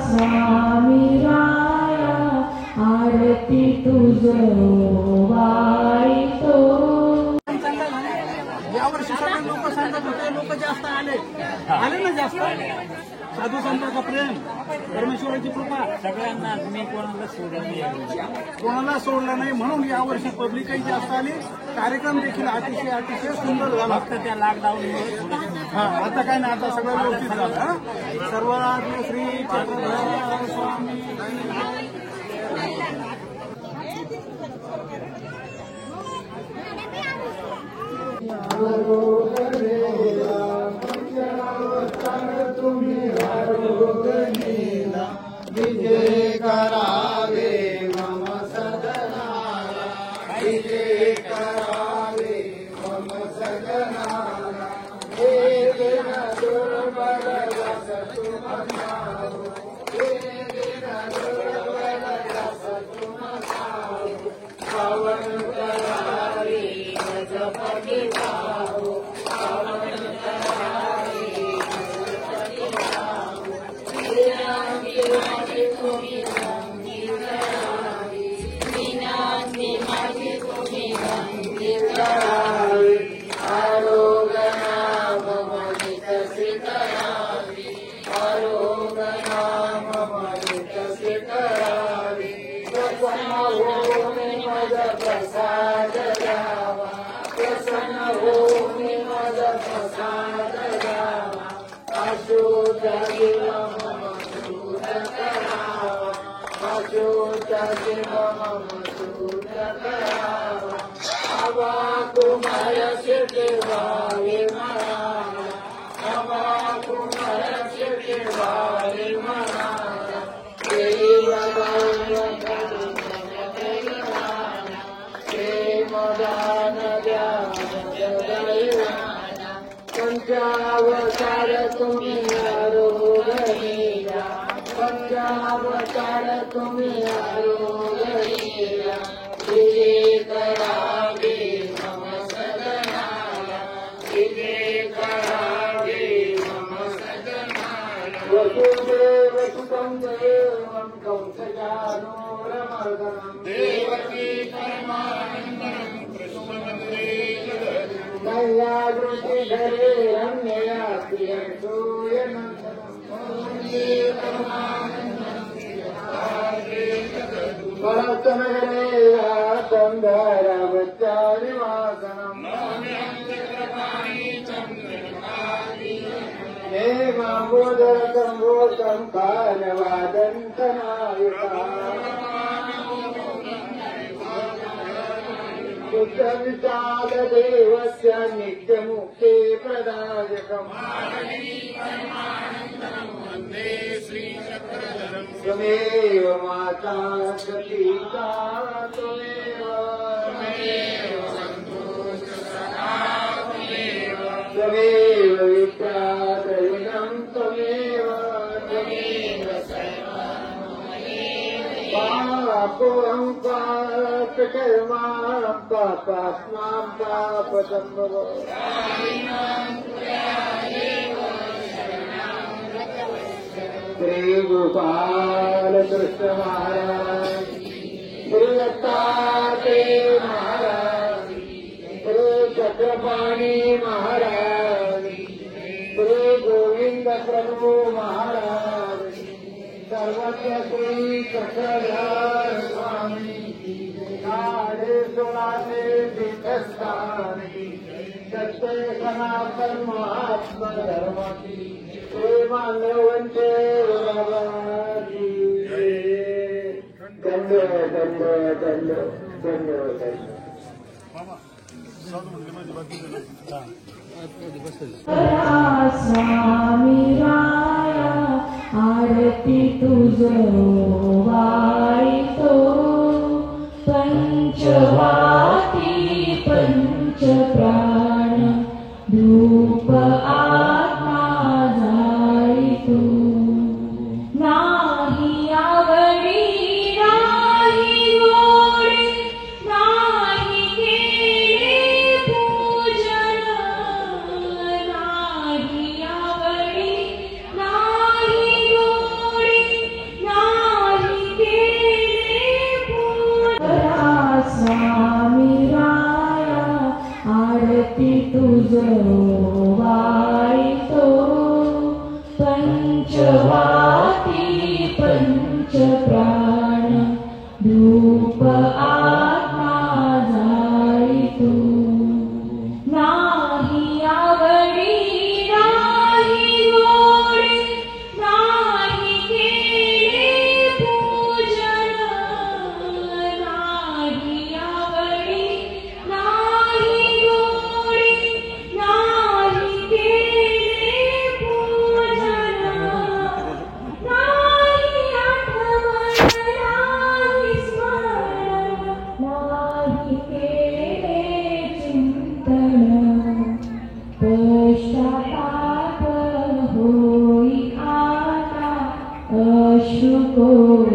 स्वामी राया आरती तुझ वाईतो। यावर्षी सगळे लोक सांगत होते, लोक जास्त आले ना जास्त। साधू संतांचा प्रेम, परमेश्वराची कृपा सगळ्यांना, मी कोणाला सोडलं नाही, म्हणून यावर्षी पब्लिकही जास्त आली। कार्यक्रम देखील अतिशय सुंदर झाला। फक्त त्या लॉकडाऊनमुळे हा, आता काय नाही, आता सगळं व्यवस्थित झालं। सर्वाज्ञ श्री चक्रधर स्वामी विजय करावे मम सदनाला, विजय करावे मम सदनाला। हे दिन दुर्बल रस तुम खाओ, हे दिन दुर्बल रस तुम खाओ। पवन करावे गजपति गाओ, पवन करावे गजपति गाओ। प्रसाद द्यावा, प्रसन्न होऊन मज प्रसाद द्यावा। अशुद्ध जीव मम शुद्ध करावा, अशुद्ध जीव मम शुद्ध करावा। हवा कुमार शिवाय म्हणाला, हवा कुमार शिवाय म्हणाला। देव प्रेमदान द्याना, पंचावतार तुम्ही आरोग्यला, पंचावतार तुम्ही आरोग्यला। विजय करावे मम सदनाला, विजय करावे मम सदनाला। वसुदेव सुतं देवं कंसचानूरमर्दनं, देवकी परमानन्दं कृष्णवन्दे जगद्गुरुं। मया दृष्टिधरे रम्यया प्रियं सूर्यनन्दनं, भरतनगरे रामचारिवासनं। हेमाम्बोदरकम्बोजं कालवादन्तनायका, शुद्धविशालदेवस्य नित्यमुक्ते प्रदायकम्। त्वमेव माता सतीता, त्वमेव त्वमेव विद्यात्रयिणं, त्वमेव पापोऽहं पापकर्मा पापास्मां पापसम्भव। श्री गोपाल कृष्ण महाराज, श्री दत्तात्रेय महाराज, श्री चक्रपाणी महाराज, श्री गोविंद प्रभु महाराज, सर्वज्ञ श्री चक्रधर स्वामी। साढ़े 16 तीर्थस्थानी सत्य सनातन महात्मा धर्म की प्रेमानवंते बाबाजी। दंड दंड दंड दंड दंड। स्वामी राया आरती तुझ वाईतो। पंचवाती पंचप्राण धूप आत्मा जाईतो। नाही आवडी नाही गोडी नाही केले पूजन, नाही आवडी नाही गोडी पंचवाती पंचप्राण धूप आत्मा जाळितो नाही आवडी नाही गोडी नाही केले पूजन नाही आवडी नाही गोडी नाही केले पूजन नाही आठवण नाही स्मरण नाही केले चिंतन पश्चाताप होई आता अश्रुकोर